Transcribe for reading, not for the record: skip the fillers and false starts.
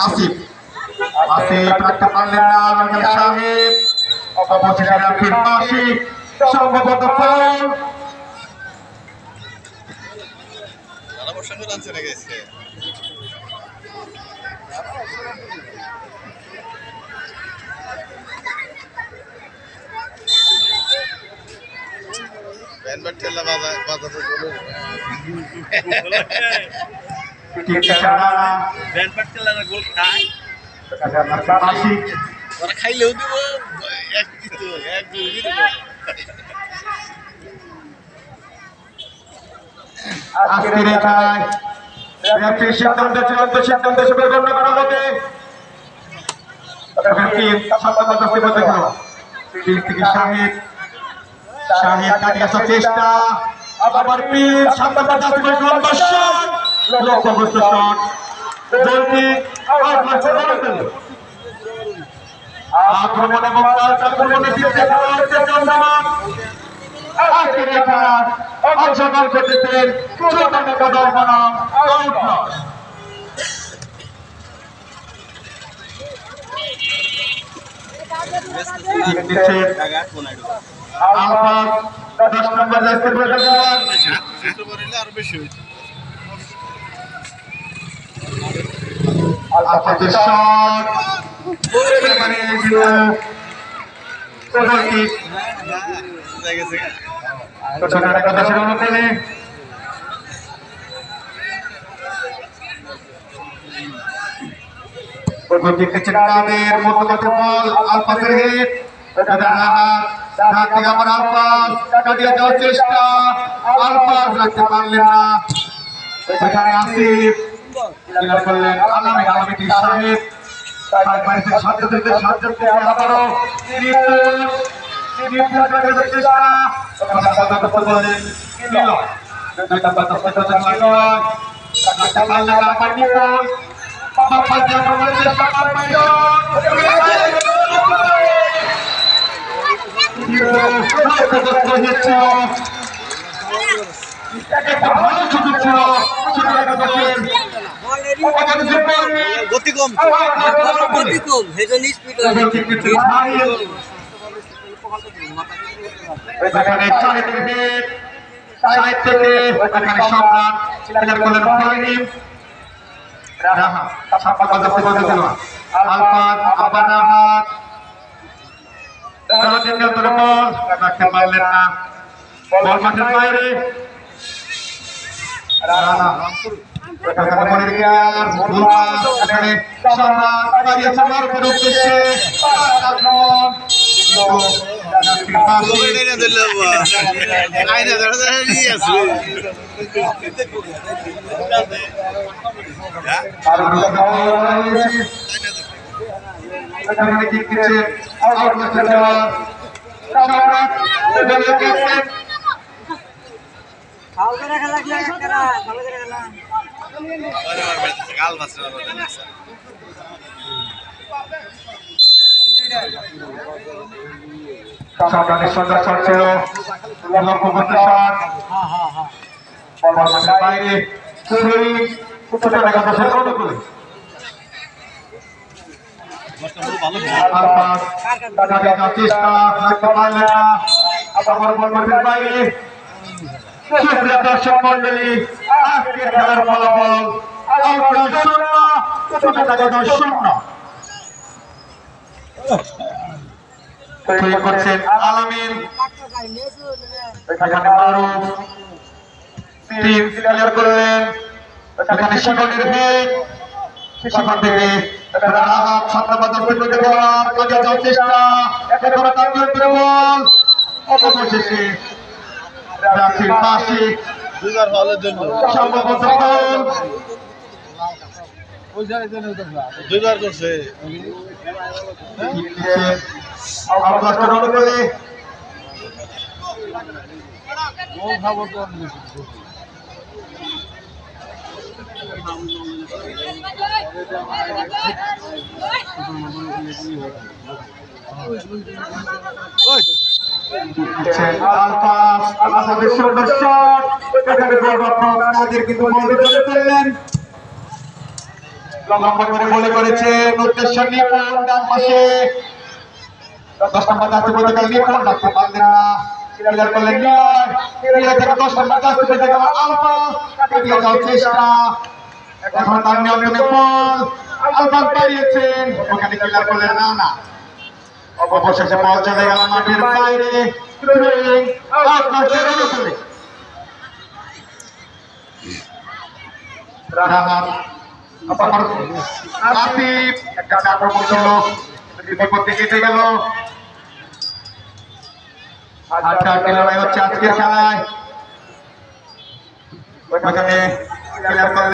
আসিফ রাখতে পারলেন না আলমগীর সাহেব, অবশেষে রাফির পাশে সম্ভবত ফাউল। খাইলেও দিব আজকের এই খেলায় রেফারির সিদ্ধান্ত চূড়ান্ত সিদ্ধান্ত হিসেবে গণ্য করা হবে। শাহিদ কাটিয়ে আসার চেষ্টা, আবার পীর লক্ষ্যগ্রস্ত শট, গোলটি আক্রমণ এবং আক্রমণে জিততে খেলা হচ্ছে চন্দ্রমান। আজকের এই খেলায় অংশগ্রহণ করতেছেন চৌদ্দ কদম বনাম আউটলস। আলফাজ 10 নম্বর জার্সি পরে খেলোয়াড়, আরো বেশি হয়েছে। আলফাজের শট মানে চেষ্টা, আলফাজ রাখতে পারলেন না, সেখানে আসিফ করলেন আলমগীর সাহেব, গতি কম স্পিড রাখতে পারলেন না, বল মাঠের বাইরে। সম্রাটের সন্ধ্যা শট ছিল, লক্ষ্যগ্রস্ত শট, বাইরে চেষ্টা রাখতে পারলেন না, আবার বল মাঠের বাইরে। সুপ্রিয় দর্শক মন্ডলী, আজকের খেলার ফলাফল তৈরি করছেন আলামিন, এখানে মারুফ টিম ক্লিয়ার করলেন, এখানে শিকনের হেড, সেখান থেকে রাহাত ছাত্রবাদক থেকে দেওয়ার কাজে যাওয়ার চেষ্টা, একেবারে তার বল অবশেষে রাফির পাশে সম্ভবত ফাউল। দুইবার করছে লম্বা করে বলে করেছেন উদ্দেশ্য নিপুণ ডান পাশে 10 নম্বর যাচ্ছে পর্যন্ত নিপুণ রাখতে পারলেন না ক্লিয়ার করলেন নিলয় থেকে 10 নম্বর যাচ্ছে পর্যন্ত আলফা কাটিয়ে যাওয়ার চেষ্টা এখন তার নিয়ন্ত্রণে বল আলফা পারিয়েছেন ওখানে ক্লিয়ার করলেন না অবশেষে বল চলে গেল মাঠের বাইরে আসিফ একটা আক্রমণ ছিল বিপত্তি কেটে গেল আচ্ছা লড়াই হচ্ছে আজকের খেলায় ওখানে